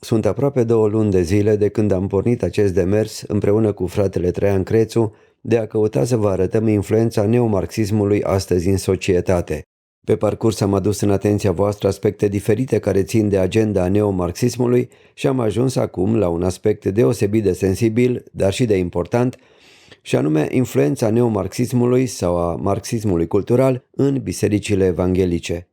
Sunt aproape 2 luni de zile de când am pornit acest demers împreună cu fratele Traian Crețu de a căuta să vă arătăm influența neomarxismului astăzi în societate. Pe parcurs am adus în atenția voastră aspecte diferite care țin de agenda neomarxismului și am ajuns acum la un aspect deosebit de sensibil, dar și de important, și anume influența neomarxismului sau a marxismului cultural în bisericile evanghelice.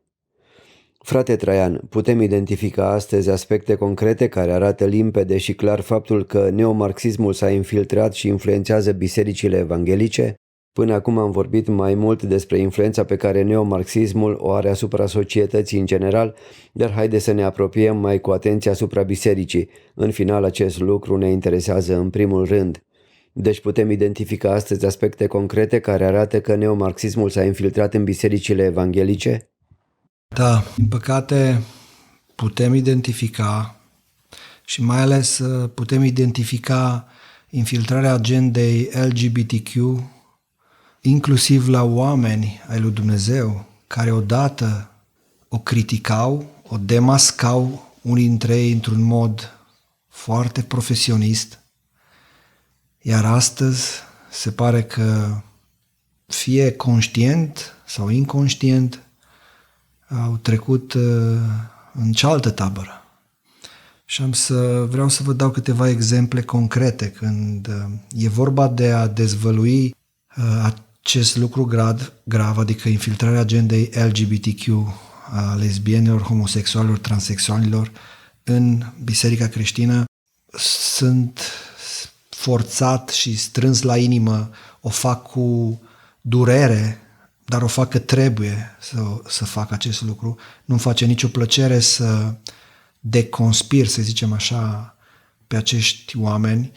Frate Traian, putem identifica astăzi aspecte concrete care arată limpede și clar faptul că neomarxismul s-a infiltrat și influențează bisericile evanghelice? Până acum am vorbit mai mult despre influența pe care neomarxismul o are asupra societății în general, dar haideți să ne apropiem mai cu atenție asupra bisericii. În final, acest lucru ne interesează în primul rând. Deci putem identifica astăzi aspecte concrete care arată că neomarxismul s-a infiltrat în bisericile evanghelice? Da, din păcate putem identifica și mai ales putem identifica infiltrarea agendei LGBTQ inclusiv la oameni ai lui Dumnezeu care odată o criticau, o demascau unii dintre ei într-un mod foarte profesionist, iar astăzi se pare că fie conștient sau inconștient au trecut în cealaltă tabără. Și vreau să vă dau câteva exemple concrete când e vorba de a dezvălui acest lucru grav, adică infiltrarea agendei LGBTQ a lesbienilor, homosexualilor, transexualilor în biserica creștină. Sunt forțat și strâns la inimă, o fac cu durere, dar o fac că trebuie să fac acest lucru. Nu-mi face nicio plăcere să deconspir, să zicem așa, pe acești oameni.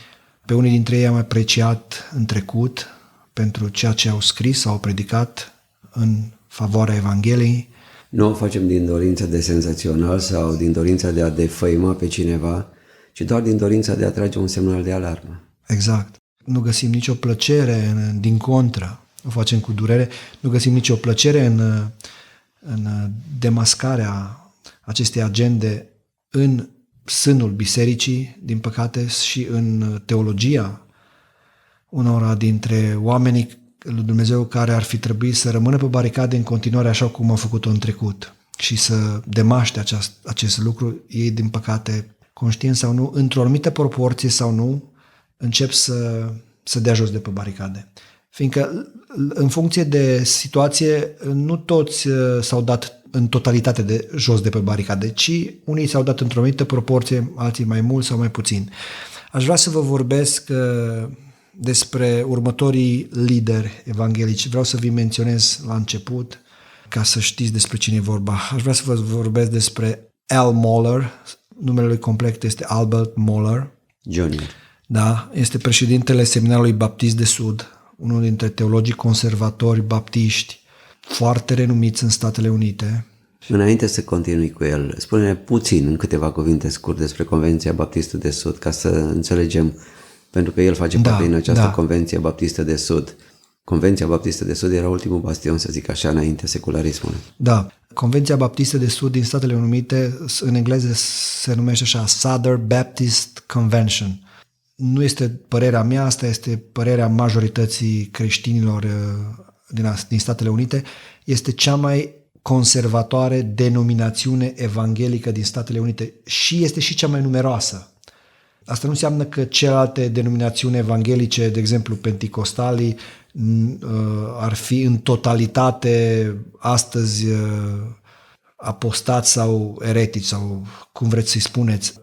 Pe unii dintre ei am apreciat în trecut pentru ceea ce au scris sau au predicat în favoarea Evangheliei. Nu o facem din dorință de senzațional sau din dorința de a defăima pe cineva, ci doar din dorința de a trage un semnal de alarmă. Exact. Nu găsim nicio plăcere, din contră, o facem cu durere, nu găsim nicio plăcere în demascarea acestei agende în sânul bisericii, din păcate, și în teologia unora dintre oamenii lui Dumnezeu care ar fi trebuit să rămână pe baricade în continuare așa cum au făcut-o în trecut și să demaște acest lucru. Ei, din păcate, conștient sau nu, într-o anumită proporție sau nu, încep să dea jos de pe baricade. Fiindcă, în funcție de situație, nu toți s-au dat în totalitate de jos de pe baricade, ci unii s-au dat într-o anumită proporție, alții mai mult sau mai puțin. Aș vrea să vă vorbesc despre următorii lideri evanghelici. Vreau să vi menționez la început, ca să știți despre cine e vorba. Aș vrea să vă vorbesc despre Al Mohler. Numele lui complet este Albert Mohler. Junior. Da, este președintele Seminarului Baptist de Sud, unul dintre teologii conservatori baptiști foarte renumiți în Statele Unite. Înainte să continui cu el, spune-ne puțin, în câteva cuvinte scurt, despre Convenția Baptistă de Sud, ca să înțelegem, pentru că el face parte din această Convenție Baptistă de Sud. Convenția Baptistă de Sud era ultimul bastion, să zic așa, înainte secularismului. Da, Convenția Baptistă de Sud din Statele Unite, în engleză se numește așa, Southern Baptist Convention. Nu este părerea mea, asta este părerea majorității creștinilor din Statele Unite. Este cea mai conservatoare denominațiune evanghelică din Statele Unite și este și cea mai numeroasă. Asta nu înseamnă că celelalte denominațiuni evanghelice, de exemplu penticostalii, ar fi în totalitate astăzi apostați sau eretici sau cum vreți să-i spuneți.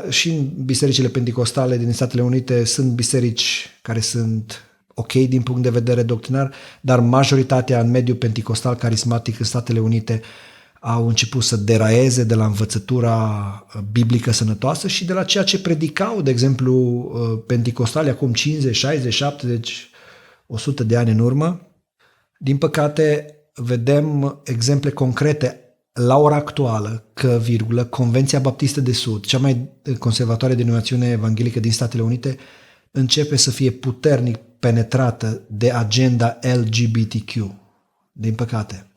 Și în bisericile penticostale din Statele Unite sunt biserici care sunt ok din punct de vedere doctrinar, dar majoritatea în mediul penticostal carismatic în Statele Unite au început să deraieze de la învățătura biblică sănătoasă și de la ceea ce predicau, de exemplu, penticostali acum 50, 60, 70, 100 de ani în urmă. Din păcate, vedem exemple concrete la ora actuală că, Convenția Baptistă de Sud, cea mai conservatoare denominațiune evanghelică din Statele Unite, începe să fie puternic penetrată de agenda LGBTQ, din păcate.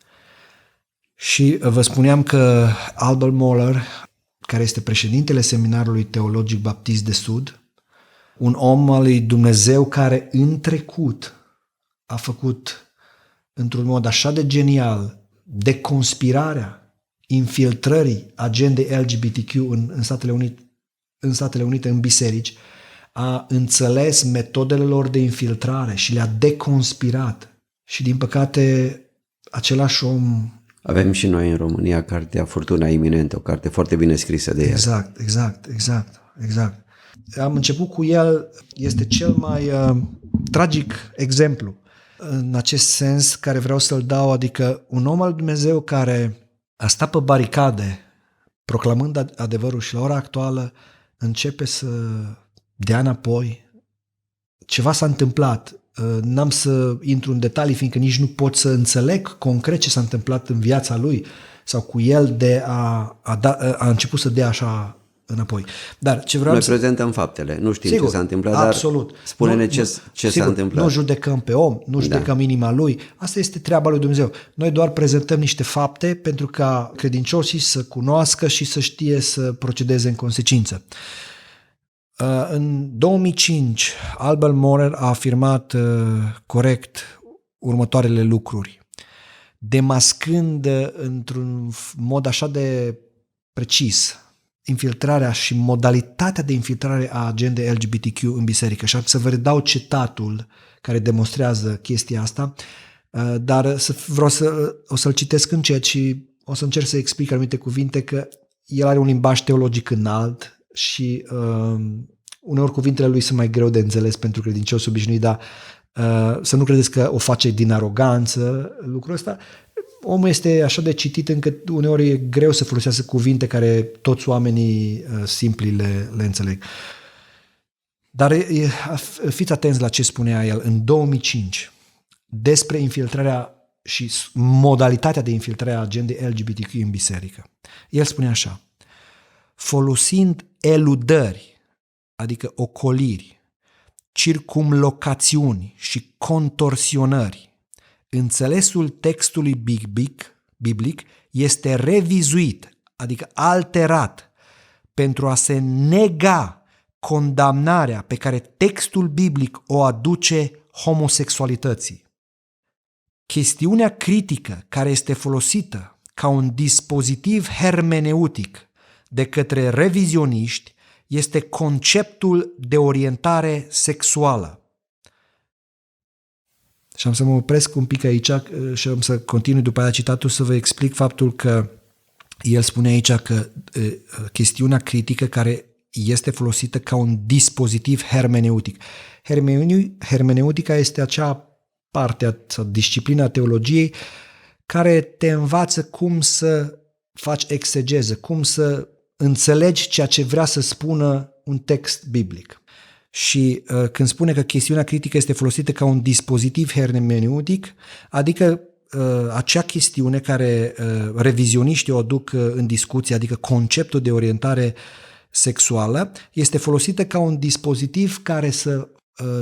Și vă spuneam că Albert Mohler, care este președintele Seminarului Teologic Baptist de Sud, un om al lui Dumnezeu care în trecut a făcut într-un mod așa de genial deconspirarea infiltrării agendei LGBTQ în Statele Unite, în biserici, a înțeles metodele lor de infiltrare și le-a deconspirat. Și din păcate, același om... Avem și noi în România cartea Furtuna iminentă, o carte foarte bine scrisă de el. Exact. Am început cu el, este cel mai tragic exemplu în acest sens care vreau să-l dau, adică un om al lui Dumnezeu care a stat pe baricade proclamând adevărul și la ora actuală începe să dea înapoi. Ceva s-a întâmplat. N-am să intru în detalii, fiindcă nici nu pot să înțeleg concret ce s-a întâmplat în viața lui sau cu el de a început să dea așa înapoi. Dar ce vreau Noi prezentăm faptele, nu știm sigur, ce s-a întâmplat, absolut. Dar spune-ne ce sigur, s-a întâmplat. Nu judecăm pe om, nu judecăm inima lui. Asta este treaba lui Dumnezeu. Noi doar prezentăm niște fapte pentru ca credincioșii să cunoască și să știe să procedeze în consecință. În 2005, Albert Mohler a afirmat corect următoarele lucruri, demascând într-un mod așa de precis infiltrarea și modalitatea de infiltrare a agendei LGBTQ în biserică. Și am să vă redau citatul care demonstrează chestia asta, dar o să-l citesc încet și o să încerc să explic anumite cuvinte, că el are un limbaj teologic înalt și uneori cuvintele lui sunt mai greu de înțeles pentru credincioși obișnuit, dar să nu credeți că o face din aroganță lucrul ăsta. Omul este așa de citit încât uneori e greu să folosească cuvinte care toți oamenii simpli le înțeleg. Dar fiți atenți la ce spunea el în 2005 despre infiltrarea și modalitatea de infiltrare a agendei LGBTQ în biserică. El spunea așa: folosind eludări, adică ocoliri, circumlocațiuni și contorsionări, înțelesul textului biblic este revizuit, adică alterat, pentru a se nega condamnarea pe care textul biblic o aduce homosexualității. Chestiunea critică care este folosită ca un dispozitiv hermeneutic de către revizioniști este conceptul de orientare sexuală. Și am să mă opresc un pic aici și am să continui după aia citatul să vă explic faptul că el spune aici că chestiunea critică care este folosită ca un dispozitiv hermeneutic. Hermeneutica este acea parte sau disciplina teologiei care te învață cum să faci exegeză, cum să înțelegi ceea ce vrea să spună un text biblic. Și când spune că chestiunea critică este folosită ca un dispozitiv hermeneutic, adică acea chestiune care revizioniștii o aduc în discuție, adică conceptul de orientare sexuală, este folosită ca un dispozitiv care să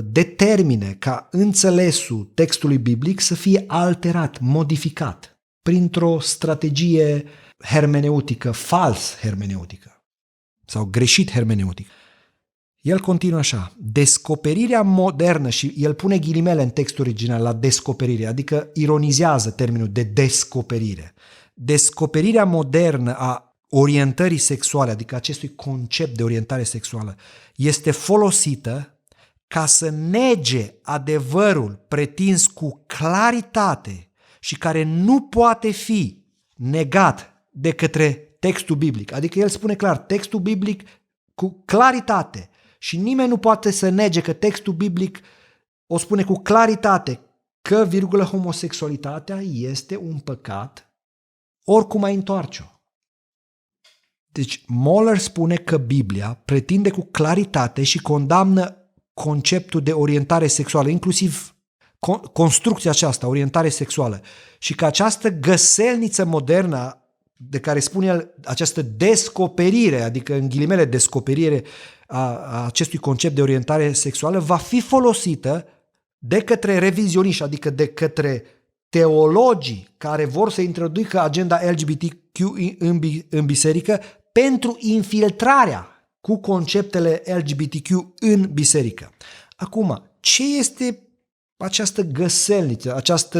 determine ca înțelesul textului biblic să fie alterat, modificat, printr-o strategie hermeneutică, fals hermeneutică sau greșit hermeneutic. El continuă așa: descoperirea modernă, și el pune ghilimele în textul original la descoperire, adică ironizează termenul de descoperire. Descoperirea modernă a orientării sexuale, adică acestui concept de orientare sexuală, este folosită ca să nege adevărul pretins cu claritate și care nu poate fi negat de către textul biblic. Adică el spune clar, textul biblic cu claritate, și nimeni nu poate să nege că textul biblic o spune cu claritate că, homosexualitatea este un păcat, oricum ai întoarce-o. Deci Mohler spune că Biblia pretinde cu claritate și condamnă conceptul de orientare sexuală, inclusiv construcția aceasta, orientare sexuală, și că această găselniță modernă de care spune el, această descoperire, adică în ghilimele descoperire a acestui concept de orientare sexuală, va fi folosită de către revizioniști, adică de către teologii care vor să introducă agenda LGBTQ în biserică pentru infiltrarea cu conceptele LGBTQ în biserică. Acum, ce este această găselniță, această,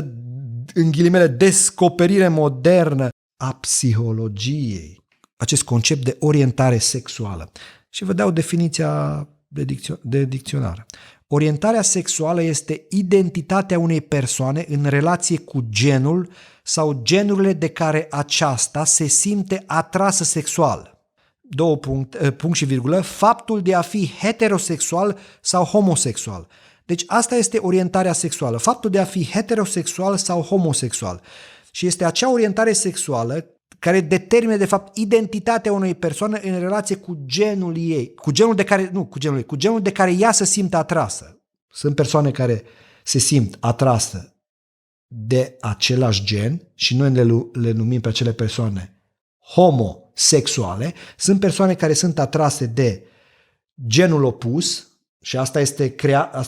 în ghilimele, descoperire modernă a psihologiei, acest concept de orientare sexuală? Și vă dau definiția de dicționar. Orientarea sexuală este identitatea unei persoane în relație cu genul sau genurile de care aceasta se simte atrasă sexual. Punct și virgulă, faptul de a fi heterosexual sau homosexual. Deci asta este orientarea sexuală, faptul de a fi heterosexual sau homosexual. Și este acea orientare sexuală care determină, de fapt, identitatea unei persoane în relație cu genul ei, cu genul de care ea se simte atrasă. Sunt persoane care se simt atrasă de același gen și noi le numim pe acele persoane homosexuale. Sunt persoane care sunt atrase de genul opus și asta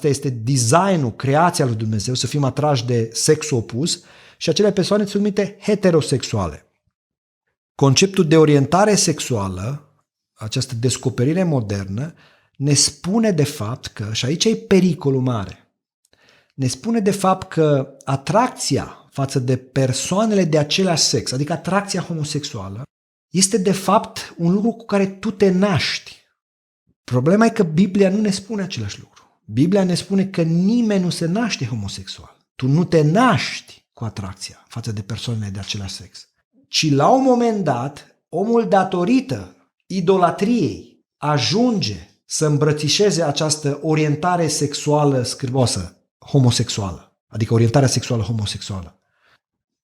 este designul, creația lui Dumnezeu, să fim atrași de sexul opus, și acele persoane sunt numite heterosexuale. Conceptul de orientare sexuală, această descoperire modernă, ne spune de fapt că, și aici e pericolul mare, ne spune de fapt că atracția față de persoanele de același sex, adică atracția homosexuală, este de fapt un lucru cu care tu te naști. Problema e că Biblia nu ne spune același lucru. Biblia ne spune că nimeni nu se naște homosexual. Tu nu te naști cu atracția față de persoanele de același sex. Ci la un moment dat, omul, datorită idolatriei, ajunge să îmbrățișeze această orientare sexuală scârboasă, homosexuală, adică orientarea sexuală homosexuală.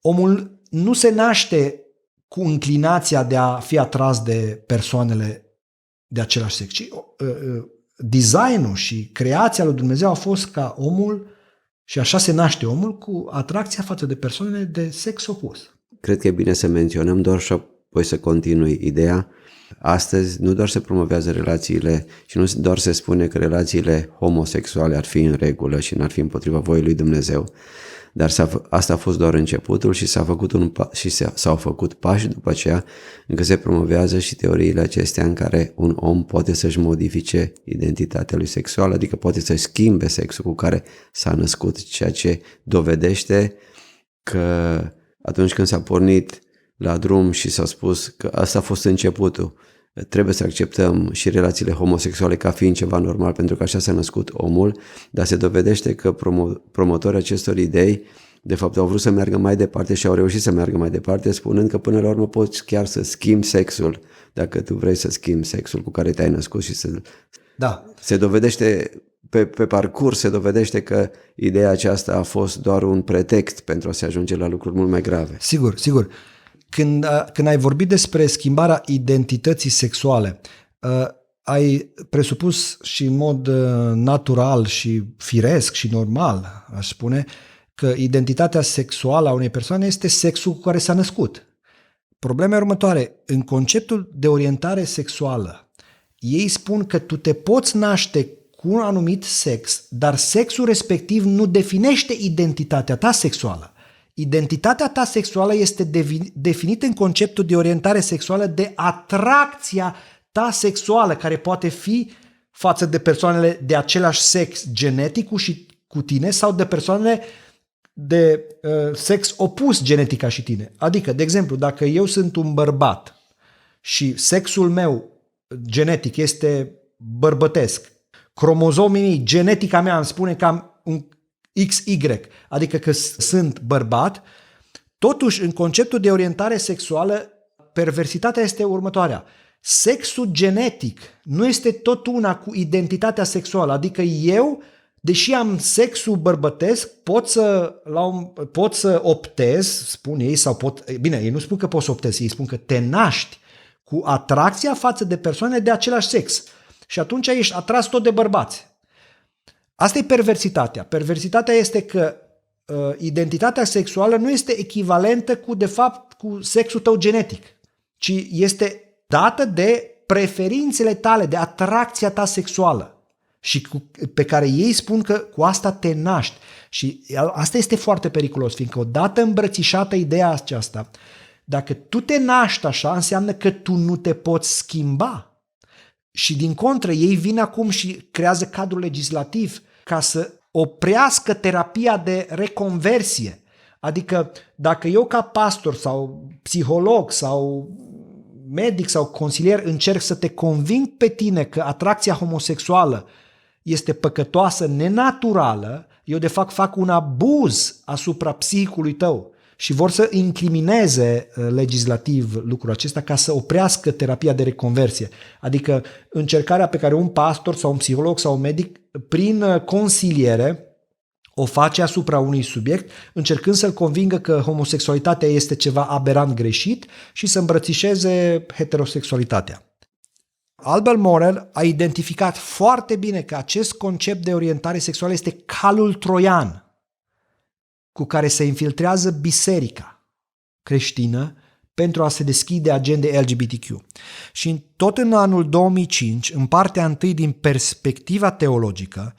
Omul nu se naște cu înclinația de a fi atras de persoanele de același sex, ci designul și creația lui Dumnezeu a fost ca omul, și așa se naște omul, cu atracția față de persoanele de sex opus. Cred că e bine să menționăm doar și apoi să continui ideea. Astăzi nu doar se promovează relațiile și nu doar se spune că relațiile homosexuale ar fi în regulă și n-ar fi împotriva voii lui Dumnezeu, dar asta a fost doar începutul și s-au făcut pași după aceea încă se promovează și teoriile acestea în care un om poate să-și modifice identitatea lui sexuală, adică poate să-și schimbe sexul cu care s-a născut, ceea ce dovedește că atunci când s-a pornit la drum și s-a spus că asta a fost începutul, trebuie să acceptăm și relațiile homosexuale ca fiind ceva normal pentru că așa s-a născut omul, dar se dovedește că promotorii acestor idei de fapt au vrut să meargă mai departe și au reușit să meargă mai departe, spunând că până la urmă poți chiar să schimbi sexul dacă tu vrei să schimbi sexul cu care te-ai născut și se dovedește pe parcurs, se dovedește că ideea aceasta a fost doar un pretext pentru a se ajunge la lucruri mult mai grave. Sigur. Când ai vorbit despre schimbarea identității sexuale, ai presupus și în mod natural și firesc și normal, aș spune, că identitatea sexuală a unei persoane este sexul cu care s-a născut. Problema următoare, în conceptul de orientare sexuală, ei spun că tu te poți naște cu un anumit sex, dar sexul respectiv nu definește identitatea ta sexuală. Identitatea ta sexuală este definită în conceptul de orientare sexuală de atracția ta sexuală, care poate fi față de persoanele de același sex genetic cu tine sau de persoanele de sex opus genetic ca și tine. Adică, de exemplu, dacă eu sunt un bărbat și sexul meu genetic este bărbătesc, cromozomii, genetica mea îmi spune că am un XY, adică că sunt bărbat, totuși în conceptul de orientare sexuală, perversitatea este următoarea. Sexul genetic nu este tot una cu identitatea sexuală, adică eu, deși am sexul bărbătesc, pot să optez, spun ei, bine, ei nu spun că poți să optezi, ei spun că te naști cu atracția față de persoane de același sex. Și atunci ești atras tot de bărbați. Asta e perversitatea. Perversitatea este că identitatea sexuală nu este echivalentă cu sexul tău genetic, ci este dată de preferințele tale, de atracția ta sexuală și pe care ei spun că cu asta te naști. Și asta este foarte periculos, fiindcă odată îmbrățișată ideea aceasta, Dacă tu te naști așa, înseamnă că tu nu te poți schimba. Și din contră, ei vin acum și creează cadrul legislativ ca să oprească terapia de reconversie. Adică dacă eu ca pastor sau psiholog sau medic sau consilier încerc să te conving pe tine că atracția homosexuală este păcătoasă, nenaturală, eu de fapt fac un abuz asupra psihicului tău și vor să incrimineze legislativ lucrul acesta ca să oprească terapia de reconversie. Adică încercarea pe care un pastor sau un psiholog sau un medic prin consiliere o face asupra unui subiect, încercând să-l convingă că homosexualitatea este ceva aberant greșit și să îmbrățișeze heterosexualitatea. Albert Morel a identificat foarte bine că acest concept de orientare sexuală este calul troian cu care se infiltrează biserica creștină pentru a se deschide agendei LGBTQ. Și tot în anul 2005, în partea întâi din perspectiva teologică,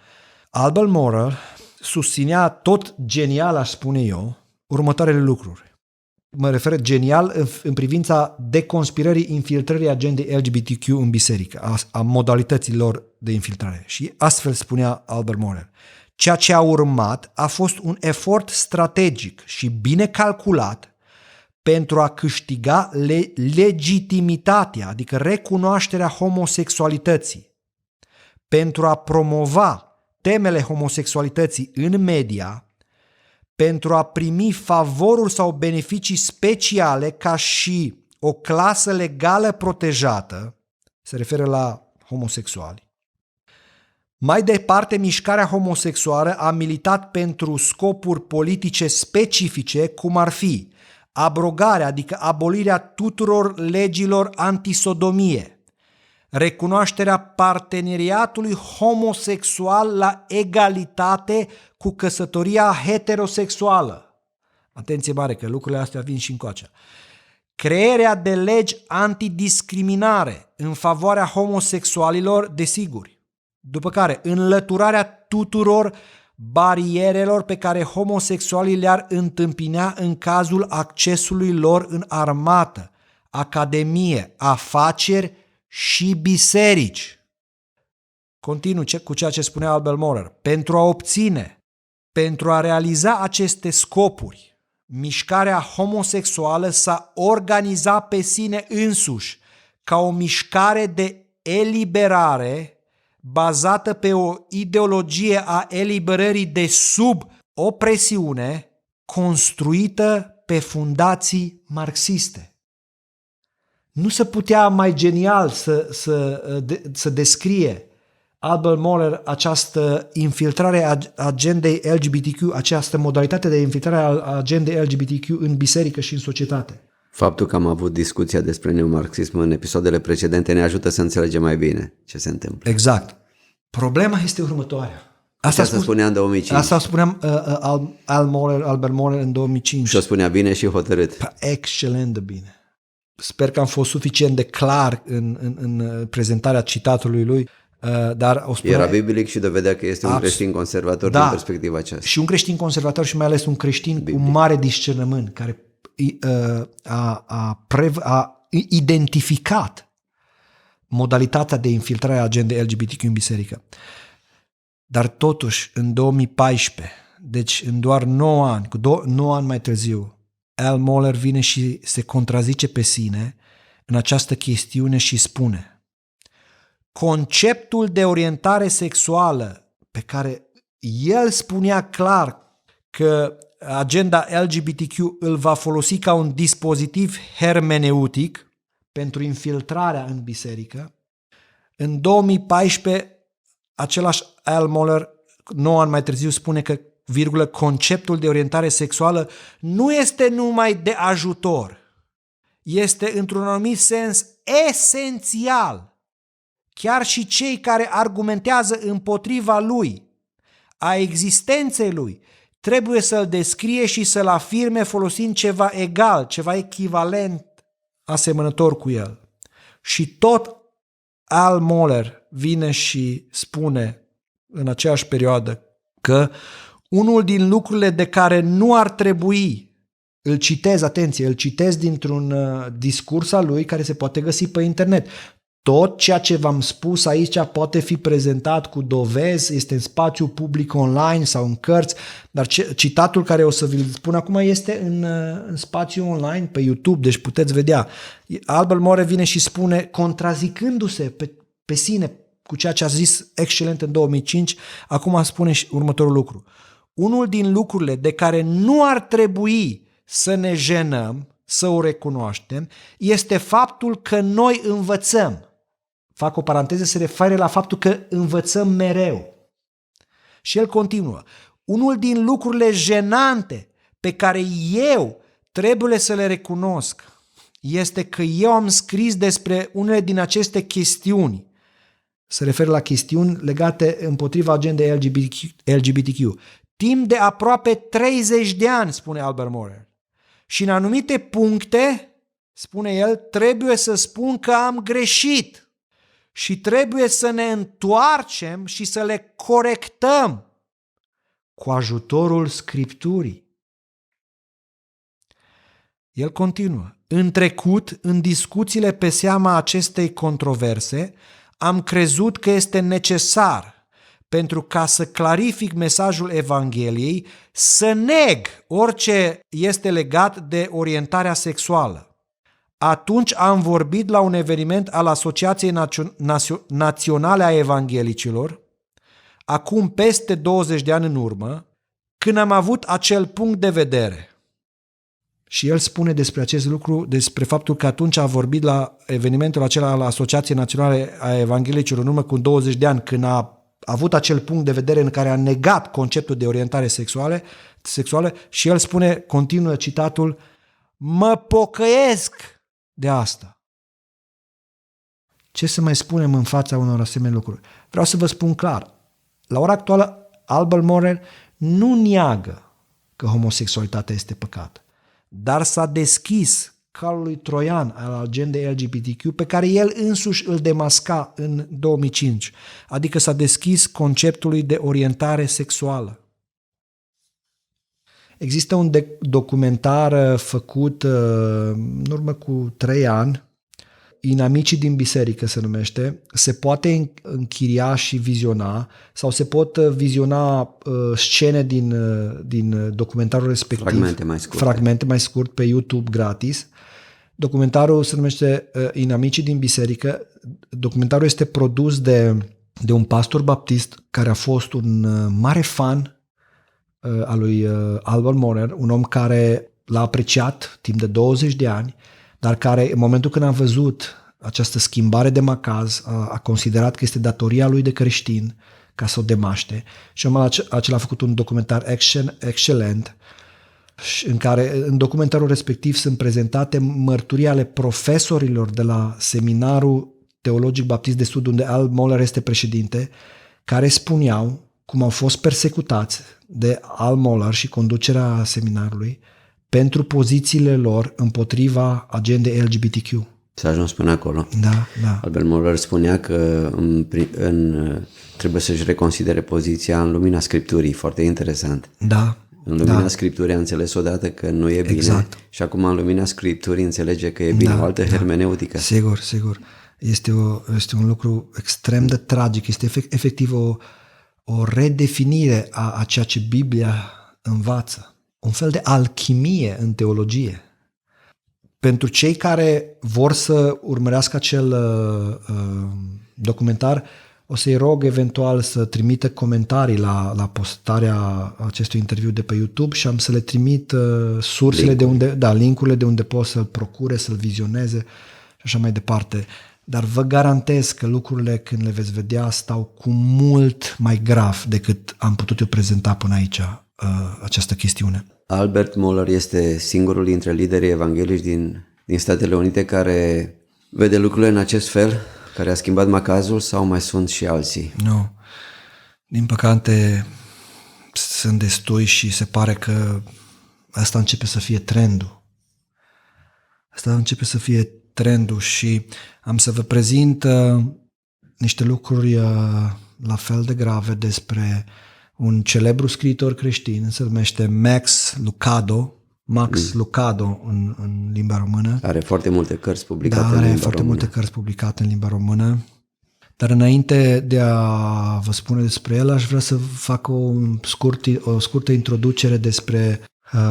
Albert Morel susținea tot genial, aș spune eu, următoarele lucruri. Mă refer genial în privința deconspirării infiltrării agendei LGBTQ în biserică, a modalităților de infiltrare. Și astfel spunea Albert Morel: ceea ce a urmat a fost un efort strategic și bine calculat pentru a câștiga legitimitatea, adică recunoașterea homosexualității, pentru a promova temele homosexualității în media, pentru a primi favoruri sau beneficii speciale ca și o clasă legală protejată, se referă la homosexuali. Mai departe, mișcarea homosexuală a militat pentru scopuri politice specifice, cum ar fi abrogarea, adică abolirea tuturor legilor antisodomie, recunoașterea parteneriatului homosexual la egalitate cu căsătoria heterosexuală. Atenție mare că lucrurile astea vin și încoace. Crearea de legi antidiscriminare în favoarea homosexualilor, desigur. După care, înlăturarea tuturor barierelor pe care homosexualii le-ar întâmpina în cazul accesului lor în armată, academie, afaceri și biserici. Continuu cu ceea ce spunea Albert Morel. Pentru a realiza aceste scopuri, mișcarea homosexuală s-a organizat pe sine însuși ca o mișcare de eliberare bazată pe o ideologie a eliberării de sub opresiune construită pe fundații marxiste. Nu se putea mai genial să descrie Albert Morel această infiltrare a agendei LGBTQ, această modalitate de infiltrare a agendei LGBTQ în biserică și în societate. Faptul că am avut discuția despre neomarxism în episoadele precedente ne ajută să înțelegem mai bine ce se întâmplă. Exact. Problema este următoarea. Asta spunea în 2005. Asta spuneam Albert Morel în 2005. Și o spunea bine și hotărât. Excelent de bine. Sper că am fost suficient de clar în prezentarea citatului lui, dar o spunea... Era biblic și dovedea că este un creștin conservator din perspectiva aceasta. Și un creștin conservator și mai ales un creștin biblic, cu mare discernământ, care a identificat modalitatea de infiltrare a agendei LGBTQ în biserică. Dar totuși, în 2014, deci în doar 9 ani, cu 9 ani mai târziu, Al Mohler vine și se contrazice pe sine în această chestiune și spune: conceptul de orientare sexuală pe care el spunea clar că agenda LGBTQ îl va folosi ca un dispozitiv hermeneutic pentru infiltrarea în biserică, în 2014 același Al Mohler, 9 ani mai târziu, spune că, conceptul de orientare sexuală nu este numai de ajutor, este într-un anumit sens esențial. Chiar și cei care argumentează împotriva lui, a existenței lui, trebuie să-l descrie și să-l afirme folosind ceva egal, ceva echivalent, asemănător cu el. Și tot Al Mohler vine și spune în aceeași perioadă că unul din lucrurile de care nu ar trebui Îl citez, atenție, îl citez dintr-un discurs al lui care se poate găsi pe internet. Tot ceea ce v-am spus aici poate fi prezentat cu dovezi, este în spațiu public online sau în cărți, dar citatul care o să vi-l spun acum este în spațiu online, pe YouTube, deci puteți vedea. Albert Morer vine și spune, contrazicându-se pe sine cu ceea ce a zis excelent în 2005, acum spune și următorul lucru. Unul din lucrurile de care nu ar trebui să ne jenăm, să o recunoaștem, este faptul că noi învățăm. Fac o paranteză, se referă la faptul că învățăm mereu. Și el continuă. Unul din lucrurile jenante pe care eu trebuie să le recunosc este că eu am scris despre unele din aceste chestiuni. Se referă la chestiuni legate împotriva agendei LGBTQ. Timp de aproape 30 de ani, spune Albert Morer. Și în anumite puncte, spune el, trebuie să spun că am greșit și trebuie să ne întoarcem și să le corectăm cu ajutorul Scripturii. El continuă. În trecut, în discuțiile pe seama acestei controverse, am crezut că este necesar, pentru ca să clarific mesajul Evangheliei, să neg orice este legat de orientarea sexuală. Atunci am vorbit la un eveniment al Asociației Naționale a Evanghelicilor, acum peste 20 de ani în urmă, când am avut acel punct de vedere. Și el spune despre acest lucru, despre faptul că atunci a vorbit la evenimentul acela al Asociației Naționale a Evanghelicilor în urmă cu 20 de ani, când a avut acel punct de vedere în care a negat conceptul de orientare sexuală și el spune, continuă citatul, mă pocăiesc de asta. Ce să mai spunem în fața unor asemenea lucruri? Vreau să vă spun clar, la ora actuală Albert Morer nu neagă că homosexualitatea este păcat, dar s-a deschis calului troian al agendei LGBTQ pe care el însuși îl demasca în 2005, adică s-a deschis conceptului de orientare sexuală. Există un documentar făcut în urmă cu 3 ani, Inamicii din biserică se numește, se poate închiria și viziona sau se pot viziona scene din documentarul respectiv, fragmente mai scurt pe YouTube gratis. Documentarul se numește Inamicii din biserică. Documentarul este produs de un pastor baptist care a fost un mare fan al lui Albert Morer, un om care l-a apreciat timp de 20 de ani, dar care în momentul când a văzut această schimbare de macaz a considerat că este datoria lui de creștin ca să o demaște și omul acela a făcut un documentar excelent în care în documentarul respectiv sunt prezentate mărturii ale profesorilor de la Seminarul Teologic Baptist de Sud, unde Albert Morer este președinte, care spuneau cum au fost persecutați de Albert Morer și conducerea seminarului pentru pozițiile lor împotriva agendei LGBTQ. S-a ajuns până acolo. Da. Albert Morer spunea că trebuie să-și reconsidere poziția în lumina Scripturii, foarte interesant. Da. În lumina Scripturii a înțeles odată că nu e bine exact. Și acum în lumina Scripturii înțelege că e bine, o altă hermeneutică. Sigur. Este un lucru extrem de tragic, este efectiv o redefinire a ceea ce Biblia învață. Un fel de alchimie în teologie. Pentru cei care vor să urmărească acel documentar, o să-i rog eventual să trimită comentarii la postarea acestui interviu de pe YouTube și am să le trimit sursele linkurile de unde pot să-l procure, să-l vizioneze și așa mai departe. Dar vă garantez că lucrurile când le veți vedea stau cu mult mai grav decât am putut eu prezenta până aici această chestiune. Albert Morer este singurul dintre liderii evanghelici din Statele Unite care vede lucrurile în acest fel, care a schimbat macazul, sau mai sunt și alții? Nu. Din păcate sunt destui și se pare că asta începe să fie trendul. Și am să vă prezint niște lucruri la fel de grave despre un celebru scriitor creștin, se numește Max Lucado, Max Lucado în limba română. Are foarte multe cărți publicate în Are limba foarte română. multe cărți publicate în limba română. Dar înainte de a vă spune despre el, aș vrea să fac o scurtă introducere despre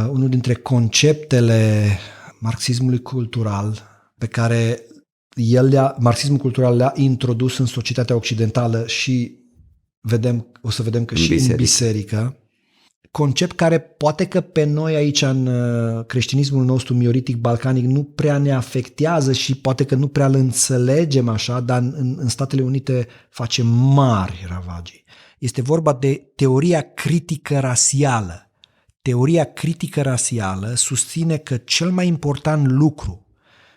unul dintre conceptele marxismului cultural pe care marxismul cultural le-a introdus în societatea occidentală și o să vedem că și în biserică. Concept care poate că pe noi aici în creștinismul nostru mioritic balcanic nu prea ne afectează și poate că nu prea îl înțelegem așa, dar în Statele Unite face mari ravagii. Este vorba de teoria critică rasială. Teoria critică rasială susține că cel mai important lucru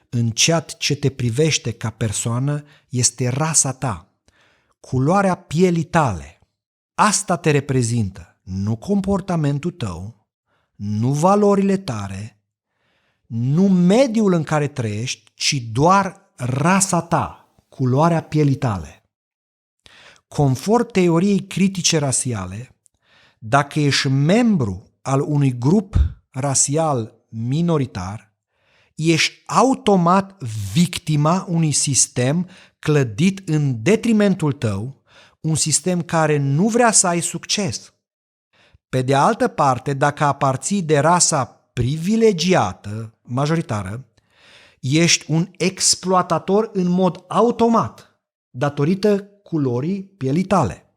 în ceea ce te privește ca persoană este rasa ta, culoarea pielii tale. Asta te reprezintă. Nu comportamentul tău, nu valorile tale, nu mediul în care trăiești, ci doar rasa ta, culoarea pielii tale. Conform teoriei critice rasiale, dacă ești membru al unui grup rasial minoritar, ești automat victima unui sistem clădit în detrimentul tău, un sistem care nu vrea să ai succes. Pe de altă parte, dacă aparții de rasa privilegiată, majoritară, ești un exploatator în mod automat, datorită culorii pielii tale,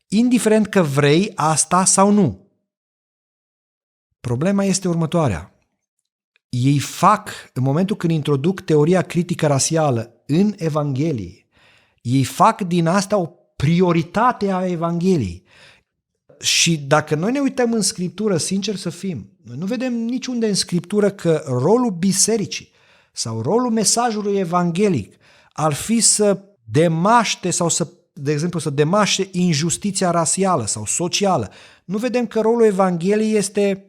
indiferent că vrei asta sau nu. Problema este următoarea. Ei fac, în momentul când introduc teoria critică rasială în Evanghelie, ei fac din asta o prioritate a Evangheliei. Și dacă noi ne uităm în Scriptură, sincer să fim, noi nu vedem niciunde în Scriptură că rolul bisericii sau rolul mesajului evanghelic ar fi să demaște sau de exemplu, să demaște injustiția rasială sau socială. Nu vedem că rolul Evangheliei este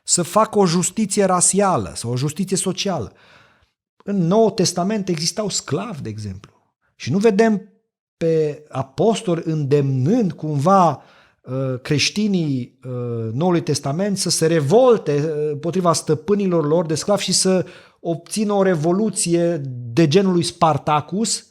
să facă o justiție rasială sau o justiție socială. În Noul Testament existau sclavi, de exemplu. Și nu vedem pe apostoli îndemnând cumva creștinii Noului Testament să se revolte împotriva stăpânilor lor de sclavi și să obțină o revoluție de genul lui Spartacus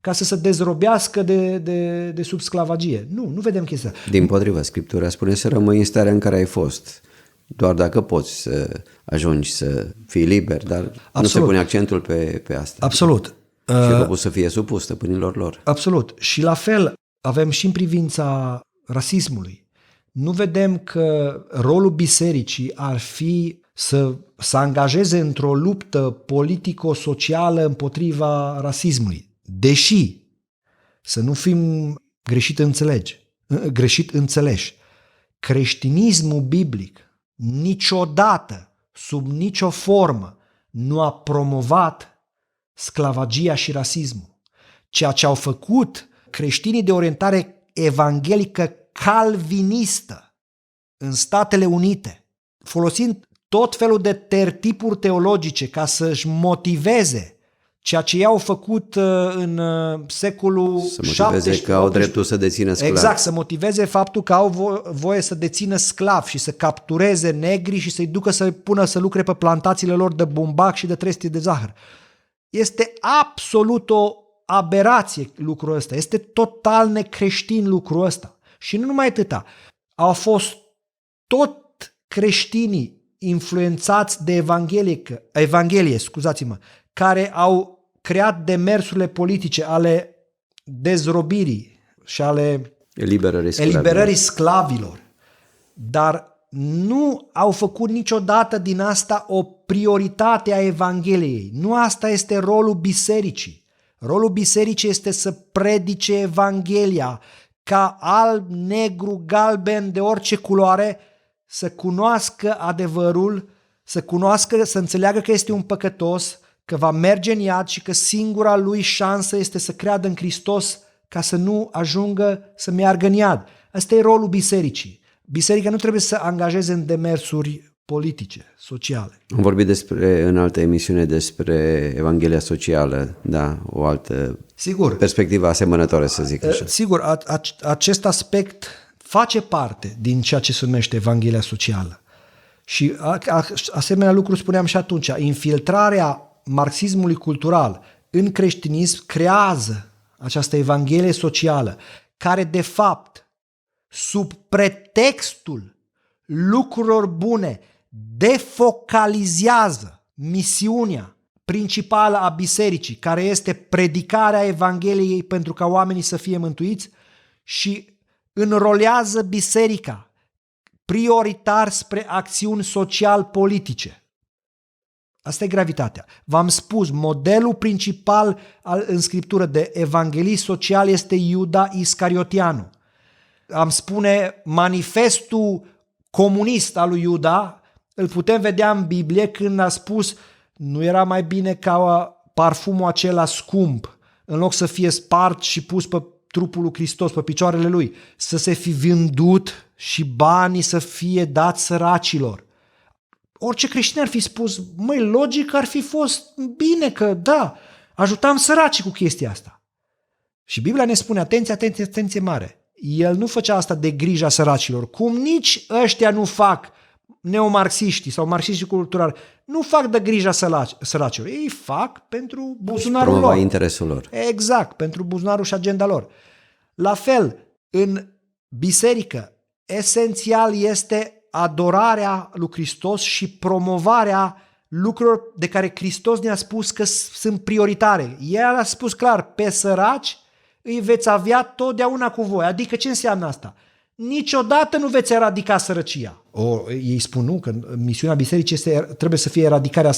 ca să se dezrobească de sub sclavagie. Nu vedem chestia. Dimpotrivă, Scriptura spune să rămâi în starea în care ai fost. Doar dacă poți să ajungi să fii liber, dar absolut. Nu se pune accentul pe asta. Absolut. Și robul să fie supus stăpânilor lor. Absolut. Și la fel avem și în privința rasismului. Nu vedem că rolul bisericii ar fi să angajeze într-o luptă politico-socială împotriva rasismului. Deși, să nu fim greșit înțeleși, creștinismul biblic niciodată, sub nicio formă, nu a promovat sclavagia și rasismul. Ceea ce au făcut creștinii de orientare evanghelică calvinistă în Statele Unite, folosind tot felul de tertipuri teologice ca să-și motiveze ceea ce i-au făcut în secolul 17. Să motiveze că au dreptul să dețină sclavi. Exact, să motiveze faptul că au voie să dețină sclavi și să captureze negri și să-i ducă să-i pună să lucre pe plantațiile lor de bumbac și de trestie de zahăr. Este absolut o aberație lucrul ăsta. Este total necreștin lucrul ăsta. Și nu numai atâta. Au fost tot creștinii influențați de Evanghelie, care au creat demersurile politice ale dezrobirii și ale eliberării sclavilor. Dar nu au făcut niciodată din asta o prioritate a Evangheliei. Nu asta este rolul bisericii. Rolul bisericii este să predice Evanghelia ca alb, negru, galben, de orice culoare, să cunoască adevărul, să înțeleagă că este un păcătos, că va merge în iad și că singura lui șansă este să creadă în Hristos ca să nu ajungă să meargă în iad. Asta e rolul bisericii. Biserica nu trebuie să angajeze în demersuri politice, sociale. Am vorbit în altă emisiune despre Evanghelia socială, da, o altă perspectivă asemănătoare, să zic așa. Sigur, acest aspect face parte din ceea ce se numește Evanghelia socială. Și asemenea lucru spuneam și atunci, infiltrarea marxismului cultural în creștinism creează această evanghelie socială, care de fapt, sub pretextul lucrurilor bune, defocalizează misiunea principală a bisericii, care este predicarea Evangheliei pentru ca oamenii să fie mântuiți, și înrolează biserica prioritar spre acțiuni social-politice. Asta e gravitatea. V-am spus, modelul principal în Scriptură de evanghelist social este Iuda Iscariotianu. Am spune, manifestul comunist al lui Iuda îl putem vedea în Biblie când a spus: nu era mai bine ca parfumul acela scump, în loc să fie spart și pus pe trupul lui Hristos, pe picioarele lui, să se fi vândut și banii să fie dați săracilor? Orice creștin ar fi spus: măi, logic ar fi fost bine că, da, ajutam săracii cu chestia asta. Și Biblia ne spune, atenție, atenție, atenție mare, el nu făcea asta de grija săracilor, cum nici ăștia nu fac, neomarxiștii sau marxiștii culturali, nu fac de grija săracilor. Ei fac pentru buzunarul lor. Interesul lor. Exact, pentru buzunarul și agenda lor. La fel, în biserică, esențial este adorarea lui Hristos și promovarea lucrurilor de care Hristos ne-a spus că sunt prioritare. El a spus clar, pe săraci îi veți avea totdeauna cu voi. Adică ce înseamnă asta? Niciodată nu veți eradica sărăcia. Ei spun nu, că misiunea bisericii trebuie să fie eradicarea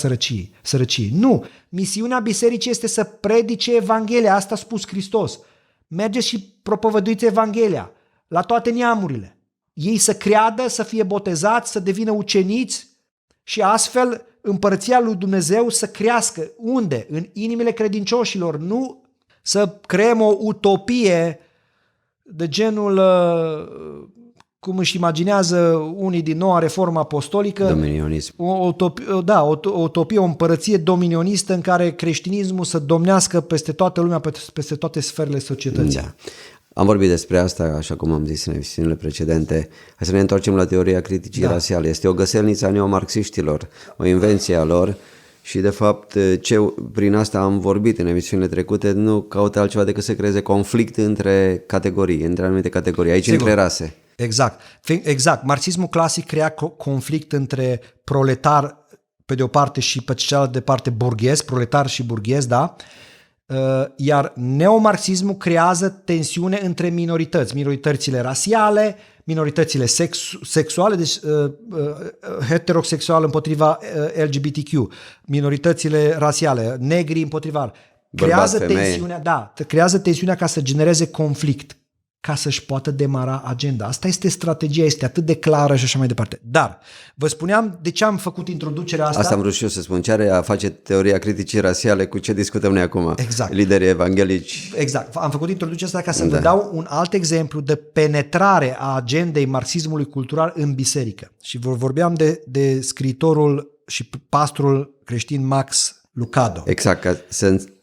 sărăciei. Nu, misiunea bisericii este să predice Evanghelia, asta a spus Hristos. Mergeți și propovăduiți Evanghelia la toate neamurile. Ei să creadă, să fie botezați, să devină uceniți și astfel împărăția lui Dumnezeu să crească. Unde? În inimile credincioșilor, nu să creăm o utopie de genul, cum își imaginează unii din noua reformă apostolică, dominionism. O utopie, o împărăție dominionistă în care creștinismul să domnească peste toată lumea, peste toate sferele societății. Da. Am vorbit despre asta, așa cum am zis în emisiunile precedente. Hai să ne întoarcem la teoria criticii rasiale. Este o găselniță a neomarxiștilor, o invenție a lor. Și de fapt, prin asta am vorbit în emisiunile trecute, nu caută altceva decât să creeze conflict între categorii, între anumite categorii, aici Sigur. Între rase. Exact. Marxismul clasic crea conflict între proletar pe de o parte și pe cealaltă parte burghez, proletar și burghez, da? Iar neomarxismul creează tensiune între minoritățile rasiale, minoritățile sexuale, deci heterosexual împotriva LGBTQ, minoritățile rasiale, negri împotriva. Creează tensiunea ca să genereze conflict, ca să-și poată demara agenda. Asta este strategia, este atât de clară și așa mai departe. Dar vă spuneam de ce am făcut introducerea asta. Asta am vrut și eu să spun. Ce are a face teoria criticii rasiale cu ce discutăm noi acum? Exact. Liderii evanghelici. Exact. Am făcut introducerea asta ca să vă dau un alt exemplu de penetrare a agendei marxismului cultural în biserică. Și vorbeam de scriitorul și pastorul creștin Max Lucado. Exact.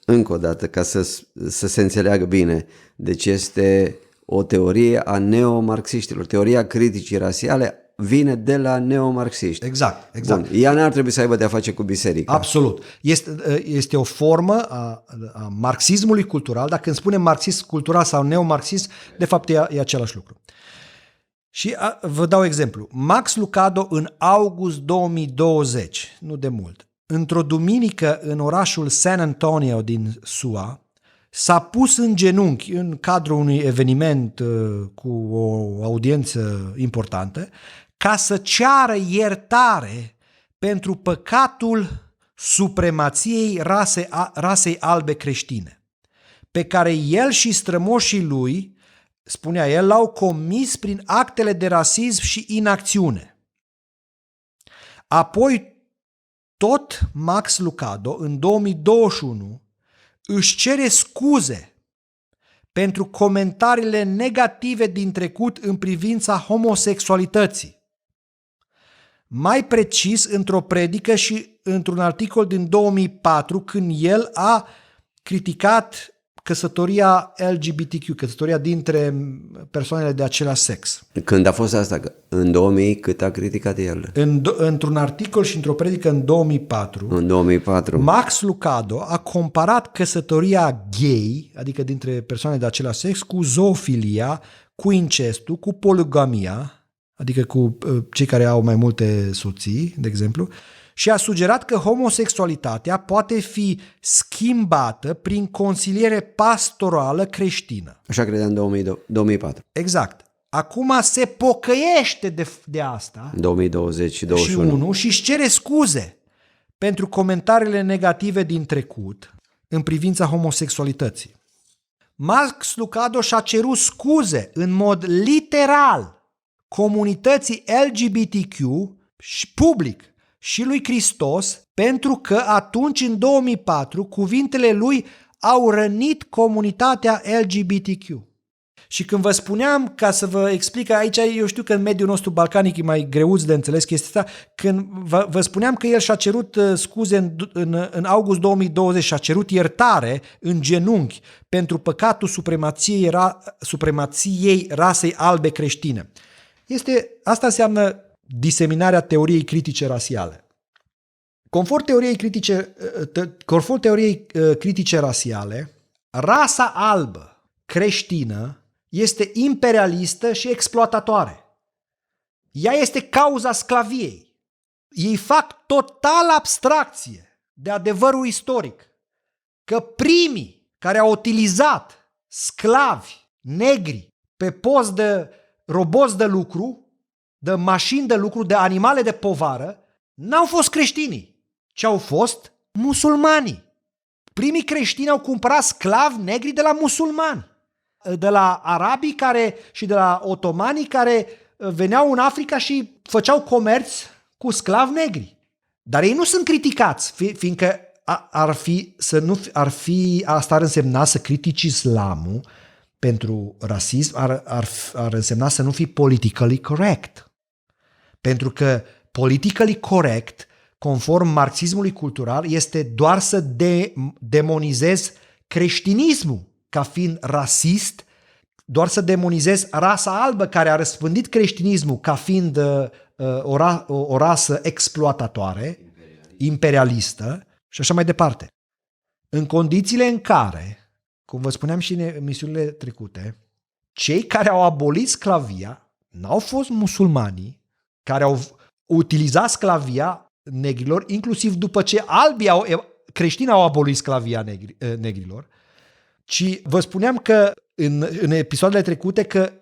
Încă o dată, ca să se înțeleagă bine. Deci este o teorie a neomarxiștilor. Teoria criticii rasiale vine de la neomarxiști. Exact. Bun. Ea n-ar trebui să aibă de-a face cu biserica. Absolut. Este o formă a marxismului cultural. Dacă îmi spunem marxist cultural sau neomarxist, de fapt e același lucru. Și vă dau exemplu. Max Lucado în august 2020, nu de mult, într-o duminică în orașul San Antonio din SUA, s-a pus în genunchi în cadrul unui eveniment cu o audiență importantă ca să ceară iertare pentru păcatul supremației rasei albe creștine, pe care el și strămoșii lui, spunea el, l-au comis prin actele de rasism și inacțiune. Apoi, tot Max Lucado, în 2021, își cere scuze pentru comentariile negative din trecut în privința homosexualității. Mai precis, într-o predică și într-un articol din 2004, când el a criticat căsătoria LGBTQ, căsătoria dintre persoanele de același sex. Când a fost asta? În 2000 cât a criticat el? Într-un articol și într-o predică în 2004, În 2004. Max Lucado a comparat căsătoria gay, adică dintre persoane de același sex, cu zoofilia, cu incestul, cu poligamia, adică cu cei care au mai multe soții, de exemplu, și a sugerat că homosexualitatea poate fi schimbată prin consiliere pastorală creștină. Așa credea în 2004. Exact. Acum se pocăiește de asta 2020 și 2021. și își cere scuze pentru comentariile negative din trecut în privința homosexualității. Max Lucado și-a cerut scuze în mod literal comunității LGBTQ și public și lui Hristos pentru că atunci, în 2004, cuvintele lui au rănit comunitatea LGBTQ. Și când vă spuneam, ca să vă explic aici, eu știu că în mediul nostru balcanic e mai greuț de înțeles chestia asta, când vă spuneam că el și-a cerut scuze în august 2020 și-a cerut iertare în genunchi pentru păcatul supremației rasei albe creștine. Asta înseamnă diseminarea teoriei critice rasiale. Conform teoriei critice rasiale, rasa albă creștină este imperialistă și exploatatoare. Ea este cauza sclaviei. Ei fac total abstracție de adevărul istoric că primii care au utilizat sclavi negri pe post de roboți de lucru, de mașini de lucru, de animale de povară, n-au fost creștinii, ci au fost musulmanii. Primii creștini au cumpărat sclavi negri de la musulmani, de la arabii și de la otomanii care veneau în Africa și făceau comerț cu sclavi negri. Dar ei nu sunt criticați, fiindcă asta ar însemna să critici islamul pentru rasism, ar însemna să nu fii politically correct. Pentru că politically correct, conform marxismului cultural, este doar să demonizezi creștinismul ca fiind rasist, doar să demonizezi rasa albă care a răspândit creștinismul ca fiind o rasă exploatatoare, imperialistă și așa mai departe. În condițiile în care, cum vă spuneam și în emisiunile trecute, cei care au abolit sclavia n-au fost musulmanii care au utilizat sclavia negrilor, inclusiv după ce creștini au abolit sclavia negrilor, ci vă spuneam că în episoadele trecute că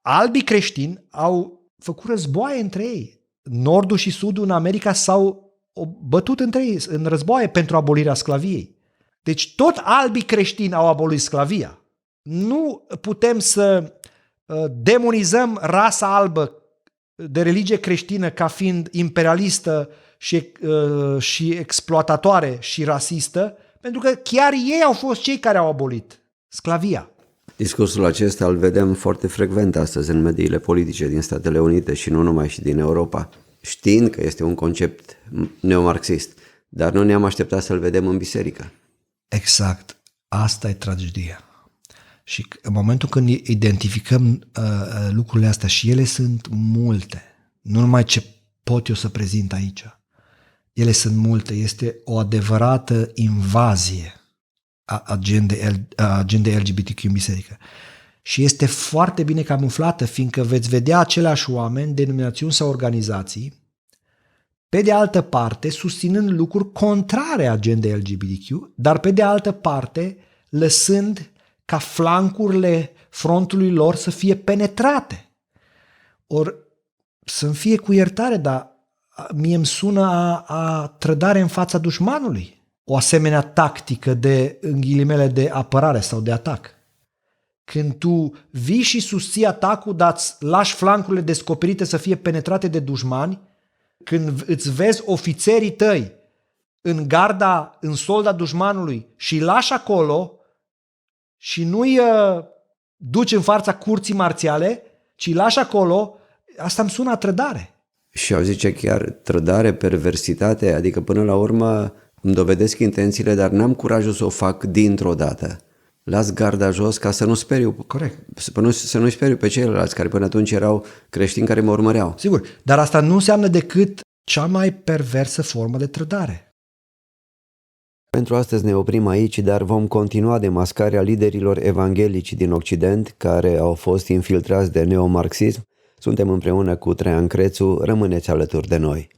albii creștini au făcut războaie între ei. Nordul și sudul în America s-au bătut între ei în războaie pentru abolirea sclaviei. Deci tot albii creștini au abolit sclavia. Nu putem să demonizăm rasa albă de religie creștină ca fiind imperialistă și exploatatoare și rasistă, pentru că chiar ei au fost cei care au abolit sclavia. Discursul acesta îl vedem foarte frecvent astăzi în mediile politice din Statele Unite și nu numai, și din Europa, știind că este un concept neomarxist, dar nu ne-am așteptat să-l vedem în biserică. Exact. Asta e tragedia. Și în momentul când identificăm lucrurile astea, și ele sunt multe, nu numai ce pot eu să prezint aici, ele sunt multe, este o adevărată invazie a agendei LGBTQ în biserică. Și este foarte bine camuflată, fiindcă veți vedea aceleași oameni, denominațiuni sau organizații, pe de altă parte susținând lucruri contrare agendei LGBTQ, dar pe de altă parte lăsând ca flancurile frontului lor să fie penetrate. Ori să-mi fie cu iertare, dar mie îmi sună a trădare în fața dușmanului o asemenea tactică în ghilimele de apărare sau de atac. Când tu vii și susții atacul, dar îți lași flancurile descoperite să fie penetrate de dușmani, când îți vezi ofițerii tăi în solda dușmanului și îi lași acolo și nu-i duci în fața curții marțiale, ci îi lași acolo, asta îmi sună a trădare. Și au zice chiar trădare, perversitate, adică până la urmă îmi dovedesc intențiile, dar n-am curajul să o fac dintr-o dată. Las garda jos ca să nu speriu, Corect. să nu speriu pe ceilalți care până atunci erau creștini care mă urmăreau. Sigur, dar asta nu înseamnă decât cea mai perversă formă de trădare. Pentru astăzi ne oprim aici, dar vom continua demascarea liderilor evanghelici din Occident care au fost infiltrați de neomarxism. Suntem împreună cu Traian Crețu, rămâneți alături de noi.